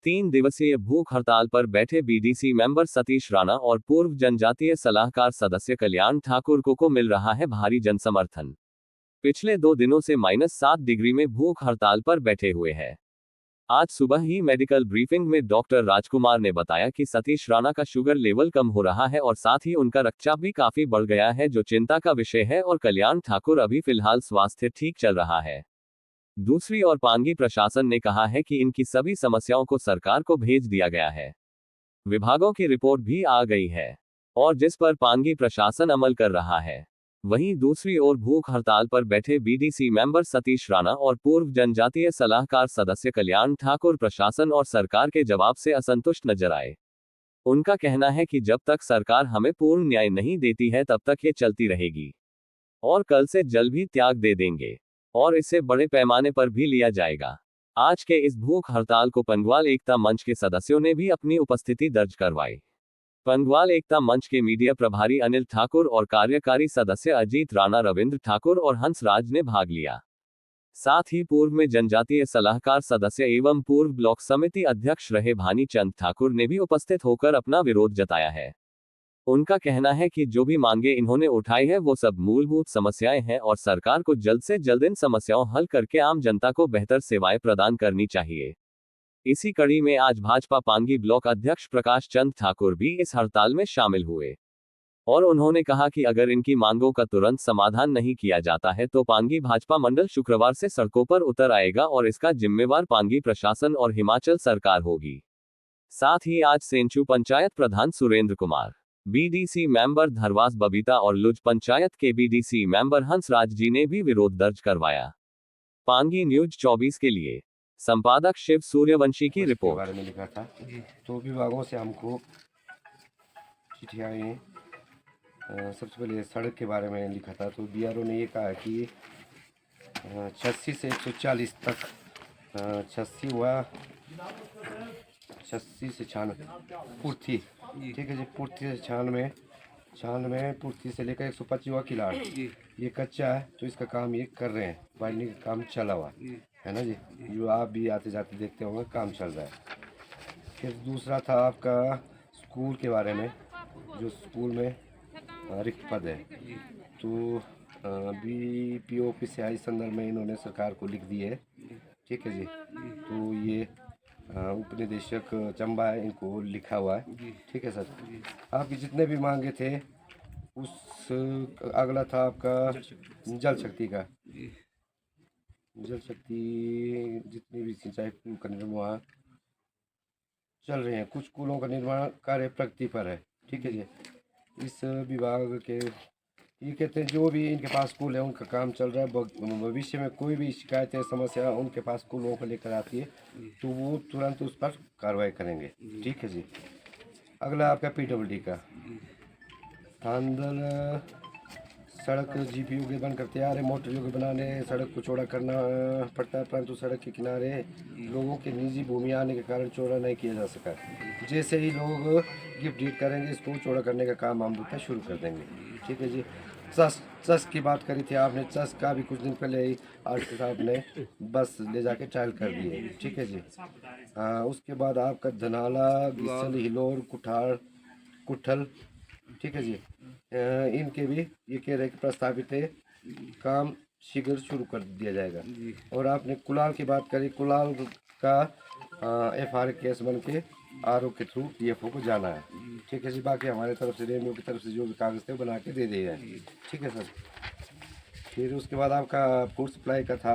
3 दिवसीय भूख हड़ताल पर बैठे बीडीसी मेंबर सतीश राणा और पूर्व जनजातीय सलाहकार सदस्य कल्याण ठाकुर को मिल रहा है भारी जनसमर्थन। पिछले 2 दिनों से -7 डिग्री में भूख हड़ताल पर बैठे हुए हैं। आज सुबह ही मेडिकल ब्रीफिंग में डॉक्टर राजकुमार ने बताया कि सतीश राणा का शुगर लेवल कम हो रहा है और साथ ही उनका रक्तचाप भी काफी बढ़ गया है, जो चिंता का विषय है, और कल्याण ठाकुर अभी फिलहाल स्वास्थ्य ठीक चल रहा है। दूसरी ओर पांगी प्रशासन ने कहा है कि इनकी सभी समस्याओं को सरकार को भेज दिया गया है। विभागों की रिपोर्ट भी आ गई है और जिस पर पांगी प्रशासन अमल कर रहा है। वहीं दूसरी ओर भूख हड़ताल पर बैठे बीडीसी मेंबर सतीश राणा और पूर्व जनजातीय सलाहकार सदस्य कल्याण ठाकुर प्रशासन और सरकार के जवाब से असंतुष्ट नजर आए। उनका कहना है कि जब तक सरकार हमें पूर्ण न्याय नहीं देती है तब तक ये चलती रहेगी और कल से जल भी त्याग दे देंगे और इसे बड़े पैमाने पर भी लिया जाएगा। आज के इस भूख हड़ताल को पंगवाल एकता मंच के सदस्यों ने भी अपनी उपस्थिति दर्ज करवाई। पंगवाल एकता मंच के मीडिया प्रभारी अनिल ठाकुर और कार्यकारी सदस्य अजीत राणा, रविंद्र ठाकुर और हंसराज ने भाग लिया। साथ ही पूर्व में जनजातीय सलाहकार सदस्य एवं पूर्व ब्लॉक समिति अध्यक्ष रहे भानी चंद ठाकुर ने भी उपस्थित होकर अपना विरोध जताया है। उनका कहना है कि जो भी मांगे इन्होंने उठाई है वो सब मूलभूत समस्याएं हैं और सरकार को जल्द से जल्द इन समस्याओं हल करके आम जनता को बेहतर सेवाएं प्रदान करनी चाहिए। इसी कड़ी में आज भाजपा पांगी ब्लॉक अध्यक्ष प्रकाश चंद ठाकुर भी इस हड़ताल में शामिल हुए और उन्होंने कहा कि अगर इनकी मांगों का तुरंत समाधान नहीं किया जाता है तो पांगी भाजपा मंडल शुक्रवार से सड़कों पर उतर आएगा और इसका जिम्मेवार पांगी प्रशासन और हिमाचल सरकार होगी। साथ ही आज सेंचू पंचायत प्रधान सुरेंद्र कुमार, बीडीसी मेंबर धरवास बबीता और लुज पंचायत के बीडीसी मेंबर हंसराज जी ने भी विरोध दर्ज करवाया। पांगी न्यूज 24 के लिए संपादक शिव सूर्यवंशी की रिपोर्ट। बारे में लिखा था तो विभागों से हमको चिट्ठियाँ आई। सबसे पहले सड़क के बारे में लिखा था तो बीआरओ ने ये कहा कि 86 से 140 तक 86 हुआ 86 से 96 पूर्थी, ठीक है जी, पूर्थी से 96 पूर्थी से लेकर 125 हुआ किलाड़। ये कच्चा है तो इसका काम ये कर रहे हैं, वाइंडिंग का काम चला हुआ है ना जी, जो आप भी आते जाते देखते होंगे काम चल रहा है। फिर दूसरा था आपका स्कूल के बारे में, जो स्कूल में रिक्त पद है तो BPO से आई संदर्भ में इन्होंने सरकार को लिख दी है, ठीक है जी। तो ये उपनिदेशक चंबा है, इनको लिखा हुआ है, ठीक है सर। आपकी जितने भी मांगे थे उस अगला था आपका जल शक्ति का, जल शक्ति जितनी भी सिंचाई का निर्माण चल रहे हैं, कुछ कुलों का निर्माण कार्य प्रगति पर है, ठीक है जी। इस विभाग के ये कहते हैं जो भी इनके पास कुल है उनका काम चल रहा है। भविष्य में कोई भी शिकायतें समस्या उनके पास कुलों को लेकर आती है तो वो तुरंत उस पर कार्रवाई करेंगे, ठीक है जी। अगला आपका PWD का थांदल सड़क GP योग्य बनकर तैयार है। मोटर योग्य बनाने सड़क को चौड़ा करना पड़ता है, परंतु सड़क के किनारे लोगों के निजी भूमि आने के कारण चौड़ा नहीं किया जा सका। जैसे ही लोग गिफ्ट डीड करेंगे इसको चौड़ा करने का काम हम लोग शुरू कर देंगे, ठीक है जी। चस की बात करी थी आपने, चस का भी कुछ दिन पहले ही आरटी साहब ने बस ले जाके ट्रायल कर दिए, ठीक है जी। उसके बाद आपका धनाला, गिसल, हिलोर, कुठल, ठीक है जी। इनके भी ये कह रहे कि प्रस्तावित है काम शीघ्र शुरू कर दिया जाएगा। और आपने कुलाल की बात करी, कुलाल का FR केस बन के RO के थ्रू DFO को जाना है, ठीक है जी। बाकी हमारे तरफ से रेमो की तरफ से जो भी कागज थे बना के दे दिए हैं, ठीक है सर। फिर उसके बाद आपका फूड सप्लाई का था,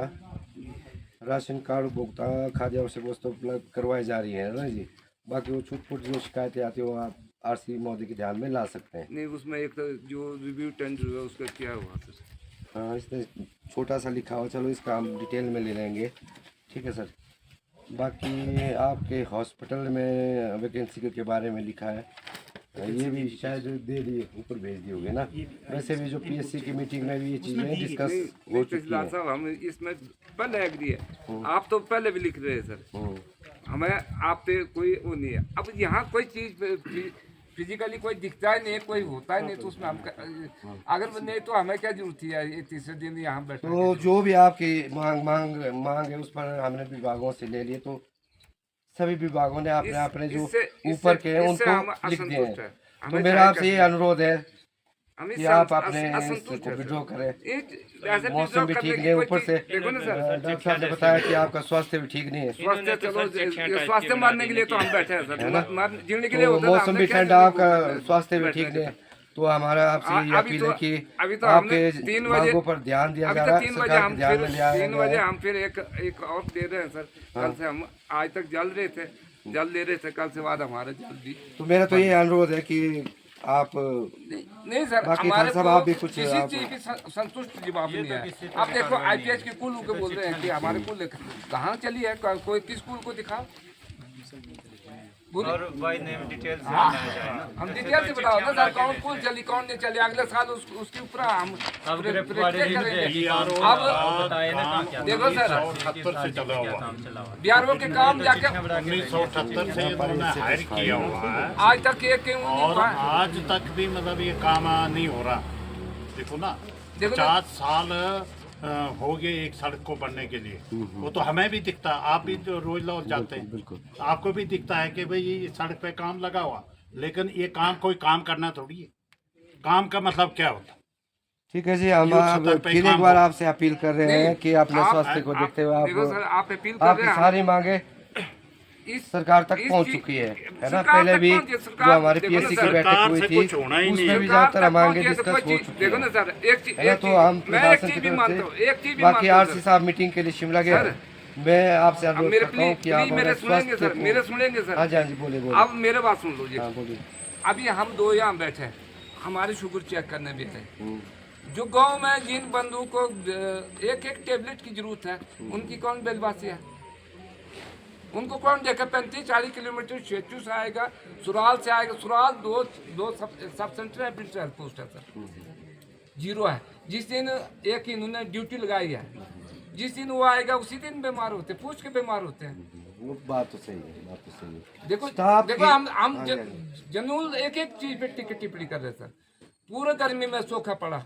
राशन कार्ड उपभोक्ता खाद्य आवश्यक वस्तु उपलब्ध करवाई जा रही है ना जी। बाकी वो छूट फूट जो शिकायतें आती है वो आप RC महोदय के ध्यान में ला सकते हैं। नहीं, उसमें एक तो जो रिव्यू टेंडर हुआ उसका क्या हुआ सर? हाँ, इसमें छोटा सा लिखा हुआ, चलो इसका हम डिटेल में ले लेंगे, ठीक है सर। बाकी आपके हॉस्पिटल में वैकेंसी के बारे में लिखा है, ये भी शायद दे दिए, ऊपर भेज दिए होंगे ना। वैसे भी जो PSC की मीटिंग में भी ये चीज़ें डिस्कस हो चुकी हैं। साहब हम इसमें पहले एग्री है, आप तो पहले भी लिख रहे हैं सर, हमें आप पे कोई वो नहीं है। अब यहाँ कोई चीज़ फिजिकली कोई दिखता ही नहीं है, कोई होता ही नहीं, तो उसमें हम अगर नहीं तो हमें क्या जरूरत है ये तीसरे दिन यहाँ बैठे। तो जो भी आपकी मांग है उस पर हमने विभागों से ले लिए तो सभी विभागों ने अपने अपने जो इससे- ऊपर के हैं इससे हम उनको लिख दिए असंतुष्ट हैं। हैं। तो हमें मेरा चाहे आपसे ये कैसे- अनुरोध है हम कि इस आप अस- अपने असंतुष्ट इसको है, विड्रॉ सर। करें। ऐसे मौसम withdraw भी करने ठीक की नहीं, कोई ऊपर चीज- से देखो ना सर, डॉक्टर साहब ने बताया कि आपका स्वास्थ्य भी ठीक नहीं है। स्वास्थ्य चलो स्वास्थ्य मारने के लिए तो हम बैठे हैं सर, जीने के लिए तो होता है, मौसम हमने भी क्या ठंडा, जल्दी आपका बोलते स्वास्थ्य भी बैठने ठीक के नहीं है। तो हमारा आपसे ये अभी अपील तो- है कि अभी तो हमने आपके 3 बजे मांगों पर ध्यान दिया अभी जा तो रहा 3 है, बजे सरकार हम के ध्यान फिर में लिया 3 गया बजे है। हम फिर एक और दे रहे हैं सर। कल से हम आज तक जल रहे थे, जल ले रहे थे, कल से बाद हमारा जल भी तो मेरा तो ये अनुरोध है कि आप नहीं सर, बाकी हमारे खान साहब, को आप भी कुछ किसी आप- चीज की संतुष्ट जवाब नहीं है। आप देखो आईपीएस के कुल के बोल रहे हैं कि हमारे कुल कहाँ चली है, कोई किस कुल को दिखाओ और बाय नेम डिटेल्स हम डिटेल से बताओ ना सर, कौन कुल चली कौन नहीं चली, अगले साल उसके ऊपर हम करेंगे। अब देखो सर, 1978 से चला हुआ, बिहारों के काम जाके 1978 से इन्होंने हायर किया हुआ है आज तक एक क्यों नहीं और हुआ? आज तक भी मतलब ये काम नहीं हो रहा। देखो ना, देखो ना। 50 साल हो गए एक सड़क को बनने के लिए। वो तो हमें भी दिखता है, आप भी जो रोज लोग जाते हैं आपको भी दिखता है कि भाई ये सड़क पे काम लगा हुआ, लेकिन ये काम कोई काम करना थोड़ी है। काम का मतलब क्या होता है? ठीक है जी, हम युद्ध आप स्तर पे फिर काम एक बार हो। आपसे अपील कर रहे हैं कि अपने स्वास्थ्य को देखते हुए देखो सर, आप आप अपील कर रहे आपकी हैं, सारी मांगे इस सरकार तक इस पहुंच चीज- चुकी है ना। सरकार पहले तक भी पहुंची है, जो सरकार- हमारी देखो ना पीएससी सर, की बैठक सरकार हुई से थी कुछ होना ही नहीं उसमें है। भी सरकार ज्यादातर तक मांगे पहुंची है तो डिस्कस कोई हो चीज- चुकी देखो है ना सर, एक चीज है ना। तो हम मैं एक प्रशासन चीज की भी तरफ मानता हूँ, से एक चीज भी बाकी मानता हूँ आरसी साहब मीटिंग के लिए शिमला गए, सर, मैं आपसे अब अनुरोध मेरे करता हूँ कि आप प्लीज मेरे हमारे सुनेंगे स्वास्थ्य सर, को- मेरे सुनेंगे सर। हाँ जी, हाँ जी, बोलिए बोलिए। अब मेरे बात सुन लो जी। हाँ बोलिए। अभी हम दो यहाँ बैठे हैं, हमारी शुगर चेक करने भी है। जो गांव में जिन बंधु को एक एक टेबलेट की जरूरत है, उनकी कौन बेलवासी है? उनको कौन देखे? 35-40 किलोमीटर शेचू से आएगा, सुराल से आएगा। सुराल दो सब सेंटर है, फिर हेल्थ पोस्ट है सर, जीरो है। जिस दिन एक इन्होंने ड्यूटी लगाई है, जिस दिन वो आएगा उसी दिन बीमार होते, पूछ के बीमार होते हैं। वो बात तो सही है, बात तो सही है। देखो स्टाफ देखो, की- हम हाँ जी, जनूल एक एक चीज पे टिप्पणी कर रहे सर। पूरे गर्मी में सूखा पड़ा,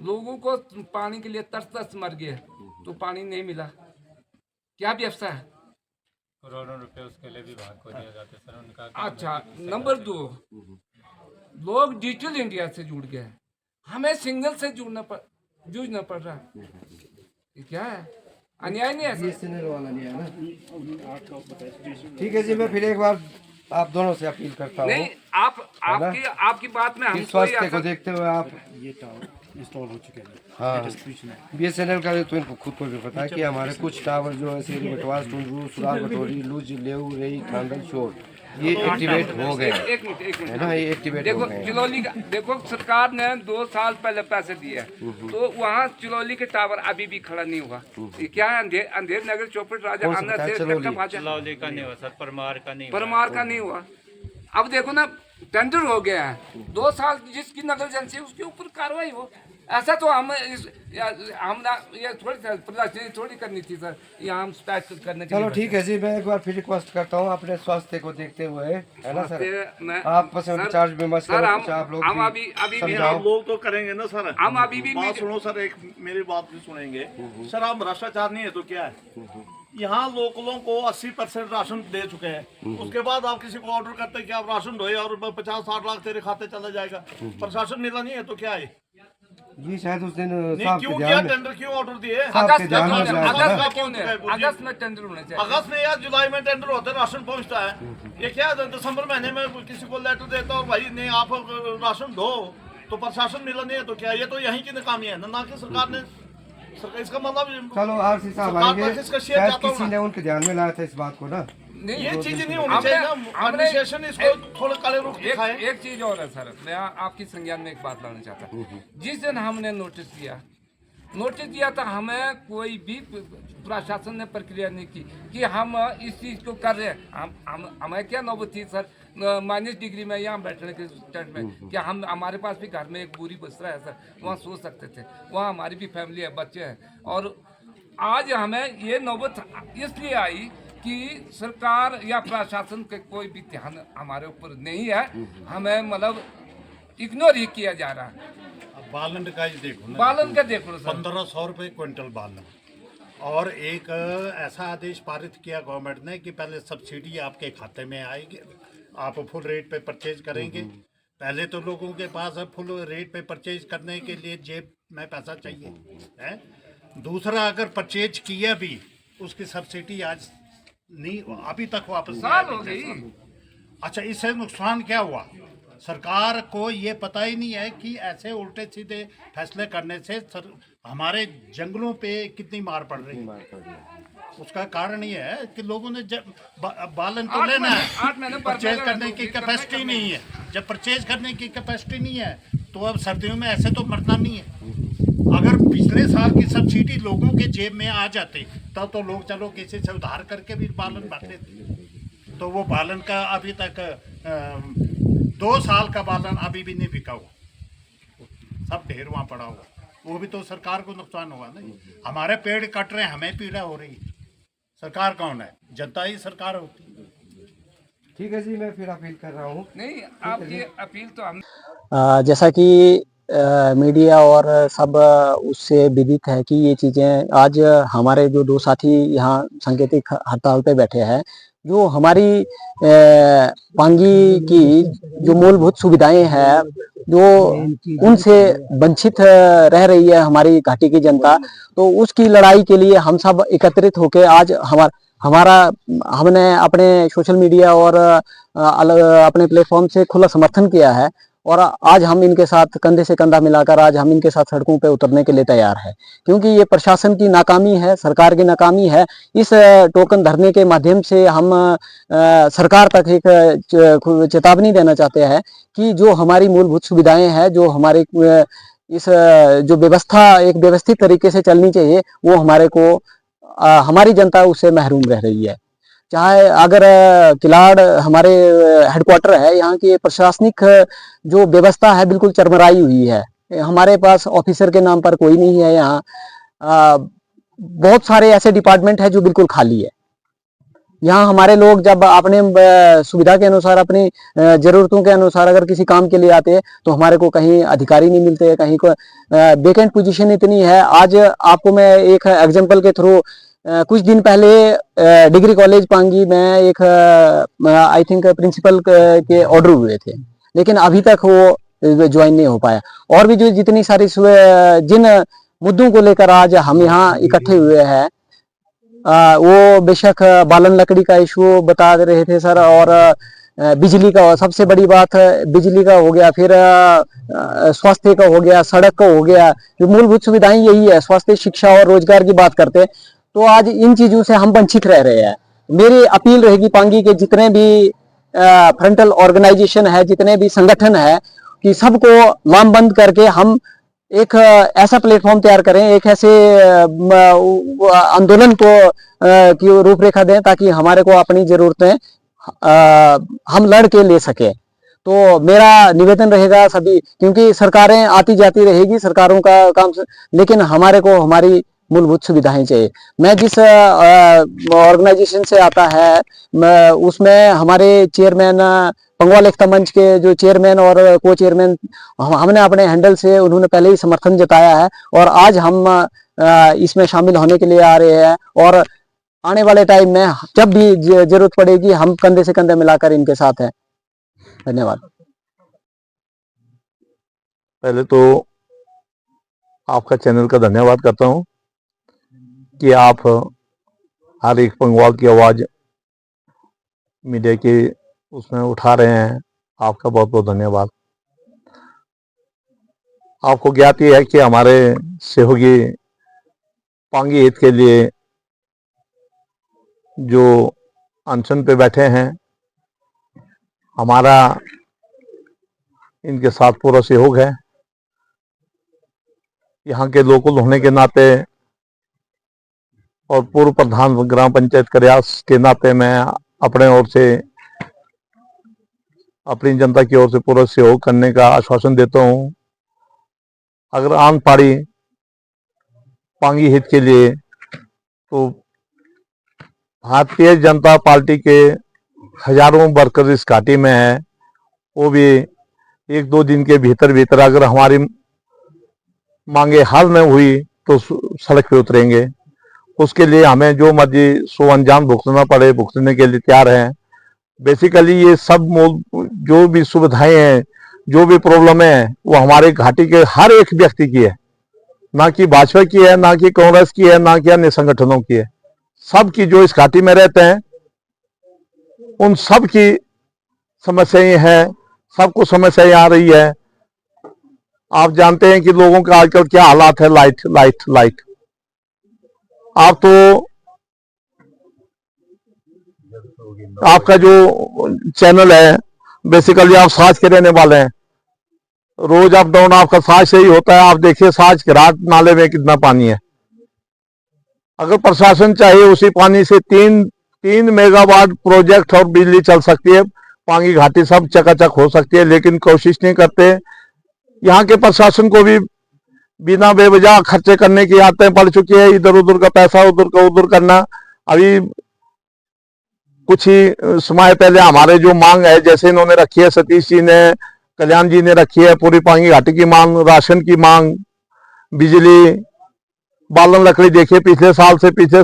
लोगों को पानी के लिए तरस मर गए, तो पानी नहीं मिला। क्या व्यवस्था है? करोड़ों रुपए उसके लिए विभाग को दिया जाता है सर, उनका अच्छा, नंबर 2, लोग डिजिटल इंडिया से जुड़ गए, हमें सिंगल से जूझना पड़ रहा है। ये क्या है? अन्याय नहीं है सर? BSNL वाला नहीं है ना। ठीक है जी, मैं फिर एक बार आप दोनों से अपील करता हूँ नहीं, आपकी बात में हम कि कोई स्वास्थ्य को असर- देखते हुए आप ये टावर इंस्टॉल हो चुके हैं। हाँ बीच में BSNL का तो इनको खुद को भी पता है कि हमारे कुछ टावर जो है सीरी बटवार, टुंडरू, सुराल बटोरी, लुज, लेऊ, रेई, खांडल, शोर, ये एक्टिवेट हो गए हैं, एक मिनट है ना। ये एक्टिवेट हो देखो गए हैं। चिलौली का, देखो सरकार ने 2 साल पहले पैसे दिए, तो वहाँ चिलौली के टावर अभी भी खड़ा नहीं हुआ। ये क्या है? अंधेर नगर चौपट राजा कौन सा आंध्र बताया? से चिलौली? कट्टा भाजा चिलौली का नहीं हुआ सर, परमार का नहीं हुआ। परमार का नहीं हुआ। अब देखो ना, टेंडर हो गया है, 2 साल जिसकी नगर एजेंसी है उसके ऊपर कार्रवाई हो। ऐसा तो हम ये थोड़ी करनी थी सर, ये हम स्पैच करने के चलो लिए ठीक है जी, मैं एक बार फिर रिक्वेस्ट करता हूँ अपने स्वास्थ्य को देखते हुए, है ना सर। मैं- आप बस सर- चार्ज में मत सर, करो, हम- कुछ आप लोग हम भी अभी समझाओ। आप लोग तो करेंगे ना सर। हम अभी भी बात सुनो सर, एक मेरी बात भी सुनेंगे सर। आप भ्रष्टाचार नहीं है तो क्या है? यहाँ लोकलों को 80% राशन दे चुके हैं, उसके बाद आप किसी को ऑर्डर करते हैं कि आप राशन ढोए और 50-60 लाख तेरे खाते चला जाएगा। प्रशासन मिला नहीं है तो क्या है? जी शायद उस दिन नहीं, साहब क्यों के किया? ध्यान में टेंडर क्यों ऑर्डर दिए? साहब के अगस्त ध्यान में में लाया था अगस्त ना। में क्यों नहीं? अगस्त में टेंडर होने चाहिए। अगस्त में या जुलाई में टेंडर होते राशन पहुंचता है। ये क्या है? दिसंबर महीने में किसी को लेटर देता और भाई नहीं आप राशन दो, तो प्रशासन मिला नहीं है तो क्या? ये तो यहीं की नाकामी है ना कि सरकार ने। सरकार इसका मतलब चलो आरसी साहब सरकार आएंगे, पर इसका शेयर शायद जाता किसी होगा। ने उनके ध्यान में लाया था इस बात को ना। नहीं, ये चीजें नहीं होनी हमने- चाहिए ना। हमने- एडमिनिस्ट्रेशन इसको थोड़ा काले रुख दिखाए। एक चीज और है सर, मैं आपकी संज्ञान में एक बात लाना चाहता हूँ। जिस दिन हमने नोटिस दिया था, हमें कोई भी प्रशासन ने प्रक्रिया नहीं की कि हम इस चीज को कर रहे हैं। हमें क्या नौबत थी सर, -डिग्री में यहाँ बैठने के टेंट में, क्या हम हमारे पास भी घर में एक पूरी बसरा है सर, वहाँ सो सकते थे। वहाँ हमारी भी फैमिली है, बच्चे हैं। और आज हमें ये नौबत इसलिए आई कि सरकार या प्रशासन के कोई भी ध्यान हमारे ऊपर नहीं है, हमें मतलब इग्नोर ही किया जा रहा है। बालन का ही देखो ना, बालन का देख लो सर, 1500 रुपए क्विंटल बालन। और एक ऐसा आदेश पारित किया गवर्नमेंट ने कि पहले सब्सिडी आपके खाते में आएगी, आप फुल रेट पे परचेज करेंगे। पहले तो लोगों के पास फुल रेट पे परचेज करने के लिए जेब में पैसा चाहिए है। दूसरा, अगर परचेज किया भी उसकी सब्सिडी आज नहीं, अभी तक वापस साल हो गई। अच्छा, इससे नुकसान क्या हुआ? सरकार को ये पता ही नहीं है कि ऐसे उल्टे सीधे फैसले करने से हमारे जंगलों पे कितनी मार पड़ रही है। उसका कारण ये है कि लोगों ने जब बालन तो लेना है, परचेज करने की कैपेसिटी नहीं है। जब परचेज करने की कैपेसिटी नहीं है तो अब सर्दियों में ऐसे तो मरना नहीं है। अगर पिछले साल की सब्सिडी लोगों के जेब में आ जाती तब तो लोग चलो किसी से उधार करके भी बालन भर लेते। तो वो बालन का अभी तक 2 साल का बालन अभी भी नहीं बिका हुआ, सब ढेर वहाँ पड़ा हुआ। वो भी तो सरकार को नुकसान हुआ ना। हमारे पेड़ कट रहे हैं, हमें पीड़ा हो रही है। सरकार कौन है? जनता ही सरकार होती है। ठीक है जी, मैं फिर अपील कर रहा हूँ। नहीं, आपकी अपील तो हम जैसा कि मीडिया और सब उससे विदित है कि ये चीज़ें आज हमारे जो 2 साथी यहाँ सांकेतिक हड़ताल पे बैठे हैं, जो हमारी पांगी की जो मूलभूत सुविधाएं हैं, जो उनसे वंचित रह रही है हमारी घाटी की जनता, तो उसकी लड़ाई के लिए हम सब एकत्रित होकर आज हमने अपने सोशल मीडिया और अपने प्लेटफॉर्म से खुला समर्थन किया है। और आज हम इनके साथ कंधे से कंधा मिलाकर आज हम इनके साथ सड़कों पे उतरने के लिए तैयार है, क्योंकि ये प्रशासन की नाकामी है, सरकार की नाकामी है। इस टोकन धरने के माध्यम से हम सरकार तक एक चेतावनी देना चाहते हैं कि जो हमारी मूलभूत सुविधाएं हैं, जो हमारे इस जो व्यवस्था एक व्यवस्थित तरीके से चलनी चाहिए, वो हमारी जनता उससे महरूम रह रही है। चाहे अगर किलाड़ हमारे हेडक्वार्टर है, यहाँ की प्रशासनिक जो व्यवस्था है बिल्कुल चरमराई हुई है। हमारे पास ऑफिसर के नाम पर कोई नहीं है। यहाँ बहुत सारे ऐसे डिपार्टमेंट है जो बिल्कुल खाली है। यहाँ हमारे लोग जब अपने सुविधा के अनुसार, अपनी जरूरतों के अनुसार अगर किसी काम के लिए आते हैं तो हमारे को कहीं अधिकारी नहीं मिलते, कहीं को वेकेंट पोजीशन इतनी है। आज आपको मैं एक एग्जांपल के थ्रू, कुछ दिन पहले डिग्री कॉलेज पांगी में एक आई थिंक प्रिंसिपल के ऑर्डर हुए थे, लेकिन अभी तक वो ज्वाइन नहीं हो पाया। और भी जो जितनी सारी जिन मुद्दों को लेकर आज हम यहाँ इकट्ठे हुए हैं, वो बेशक बालन लकड़ी का इशू बता रहे थे सर, और बिजली का, सबसे बड़ी बात बिजली का हो गया, फिर स्वास्थ्य का हो गया, सड़क का हो गया। जो मूलभूत सुविधाएं यही है, स्वास्थ्य, शिक्षा और रोजगार की बात करते, तो आज इन चीजों से हम वंचित रह रहे हैं। मेरी अपील रहेगी पांगी के जितने भी फ्रंटल ऑर्गेनाइजेशन है, जितने भी संगठन है, कि सबको लामबंद करके हम एक ऐसा प्लेटफॉर्म तैयार करें, एक ऐसे आंदोलन को की रूपरेखा दें ताकि हमारे को अपनी जरूरतें हम लड़ के ले सके। तो मेरा निवेदन रहेगा सभी, क्योंकि सरकारें आती जाती रहेगी, सरकारों का काम, लेकिन हमारे को हमारी मूलभूत सुविधाएं चाहिए। मैं जिस ऑर्गेनाइजेशन से आता है, उसमें हमारे चेयरमैन, पंगवाल एकता मंच के जो चेयरमैन और को चेयरमैन, हमने अपने हैंडल से उन्होंने पहले ही समर्थन जताया है, और आज हम इसमें शामिल होने के लिए आ रहे हैं। और आने वाले टाइम में जब भी जरूरत पड़ेगी, हम कंधे से कंधे मिलाकर इनके साथ हैं। धन्यवाद। पहले तो आपका चैनल का धन्यवाद करता हूं कि आप हर एक पंगवाल की आवाज मीडिया के उसमें उठा रहे हैं। आपका बहुत बहुत धन्यवाद। आपको ज्ञात है कि हमारे सहयोगी पांगी हित के लिए जो अनशन पे बैठे हैं, हमारा इनके साथ पूरा सहयोग है। यहाँ के लोकल होने के नाते और पूर्व प्रधान ग्राम पंचायत करयास के नाते मैं अपने ओर से, अपनी जनता की ओर से पूरा सहयोग करने का आश्वासन देता हूँ। अगर आन पाड़ी पांगी हित के लिए, तो भारतीय जनता पार्टी के हजारों वर्कर इस घाटी में है, वो भी 1-2 दिन के भीतर भीतर अगर हमारी मांगे हल न हुई तो सड़क पे उतरेंगे। उसके लिए हमें जो मर्जी सो अंजाम भुगतना पड़े भुगतने के लिए तैयार हैं। बेसिकली ये सब जो भी सुविधाएं हैं, जो भी प्रॉब्लम है, वो हमारे घाटी के हर एक व्यक्ति की है, ना कि भाजपा की है, ना कि कांग्रेस की है, ना कि अन्य संगठनों की है। सब की जो इस घाटी में रहते हैं उन सब की समस्याएं हैं, सबको समस्याएं आ रही है। आप जानते हैं कि लोगों का आजकल क्या हालात है। लाइट आप तो आपका जो चैनल है, बेसिकली आप साज के रहने वाले हैं, रोज अप डाउन आपका साज से ही होता है। आप देखिए साज के रात नाले में कितना पानी है। अगर प्रशासन चाहे उसी पानी से 3 मेगावाट प्रोजेक्ट और बिजली चल सकती है, पांगी घाटी सब चकाचक हो सकती है, लेकिन कोशिश नहीं करते। यहाँ के प्रशासन को भी बिना बेवजह खर्चे करने की आदतें पड़ चुकी है। इधर उधर का पैसा उधर का उधर करना। अभी कुछ ही समय पहले हमारे जो मांग है, जैसे इन्होंने रखी है, सतीश जी ने, कल्याण जी ने रखी है, पूरी पांगी घाटी की मांग, राशन की मांग, बिजली, बालन लकड़ी। देखिए पिछले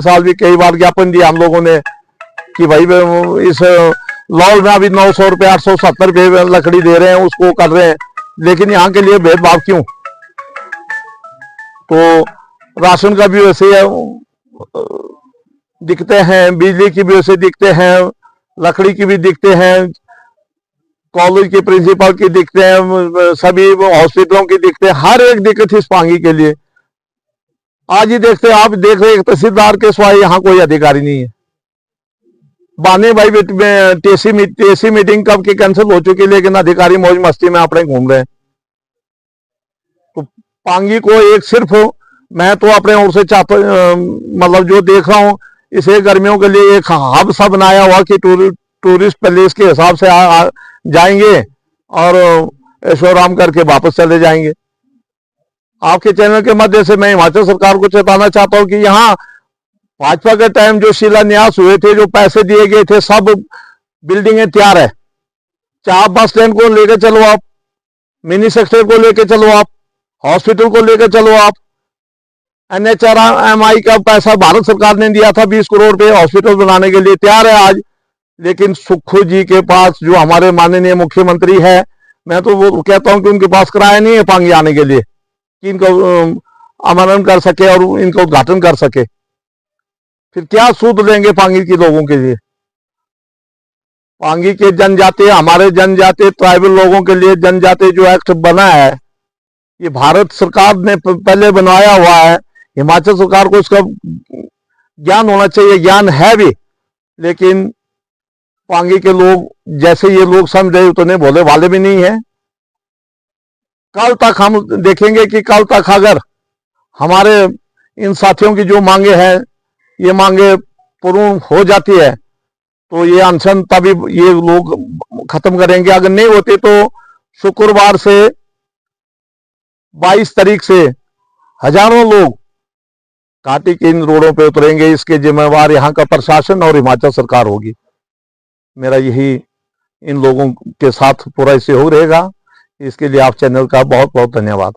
साल भी कई बार ज्ञापन दिया हम लोगों ने कि भाई इस लॉल में अभी 900 रुपये 870 रुपये लकड़ी दे रहे हैं, उसको कर रहे हैं, लेकिन यहाँ के लिए भेदभाव क्यों? तो राशन का भी वैसे दिखते हैं, बिजली की भी वैसे दिखते हैं, लकड़ी की भी दिखते हैं, कॉलेज के प्रिंसिपल की दिखते हैं, सभी हॉस्पिटलों की दिखते हैं। हर एक दिक्कत इस पांगी के लिए। आज ही देखते आप देख रहे तहसीलदार के सिवाय यहाँ कोई अधिकारी नहीं है। बाने भाई में टीसी मीटिंग कब की कैंसिल हो चुकी है, लेकिन अधिकारी मौज मस्ती में अपने घूम रहे हैं। तो पांगी को एक सिर्फ मैं तो अपने ओर से चाहता, मतलब जो देख रहा हूँ, इसे गर्मियों के लिए एक हब सा बनाया हुआ कि टूरिस्ट प्लेस के हिसाब से जाएंगे और ऐशो आराम करके वापस चले जाएंगे। आपके चैनल के माध्यम से मैं हिमाचल सरकार को चेताना चाहता हूं कि यहाँ भाजपा के टाइम जो शिलान्यास हुए थे, जो पैसे दिए गए थे, सब बिल्डिंगें तैयार है। चाहे आप बस स्टैंड को लेकर चलो, आप मिनी सेक्टर को लेकर चलो, आप हॉस्पिटल को लेकर चलो, आप NHRMI का पैसा भारत सरकार ने दिया था 20 करोड़ रुपए हॉस्पिटल बनाने के लिए, तैयार है आज। लेकिन सुक्खू जी के पास, जो हमारे माननीय मुख्यमंत्री है, मैं तो वो कहता हूं कि उनके पास किराया नहीं है पांगी आने के लिए कि इनको आमरण कर सके और इनका उद्घाटन कर सके। फिर क्या सूद लेंगे पांगी के लोगों के लिए? पांगी के जनजातीय, हमारे जनजातीय ट्राइबल लोगों के लिए जनजातीय जो एक्ट बना है, ये भारत सरकार ने पहले बनवाया हुआ है। हिमाचल सरकार को इसका ज्ञान होना चाहिए, ज्ञान है भी, लेकिन पांगी के लोग जैसे ये लोग समझ रहे उतने भोले वाले भी नहीं है। कल तक हम देखेंगे कि कल तक अगर हमारे इन साथियों की जो मांगे हैं, ये मांगे पूर्ण हो जाती है, तो ये अनशन तभी ये लोग खत्म करेंगे। अगर नहीं होते तो शुक्रवार से 22 तारीख से हजारों लोग घाटी के इन रोडों पे उतरेंगे। इसके जिम्मेवार यहाँ का प्रशासन और हिमाचल सरकार होगी। मेरा यही इन लोगों के साथ पूरा सहयोग रहेगा। इसके लिए आप चैनल का बहुत बहुत धन्यवाद।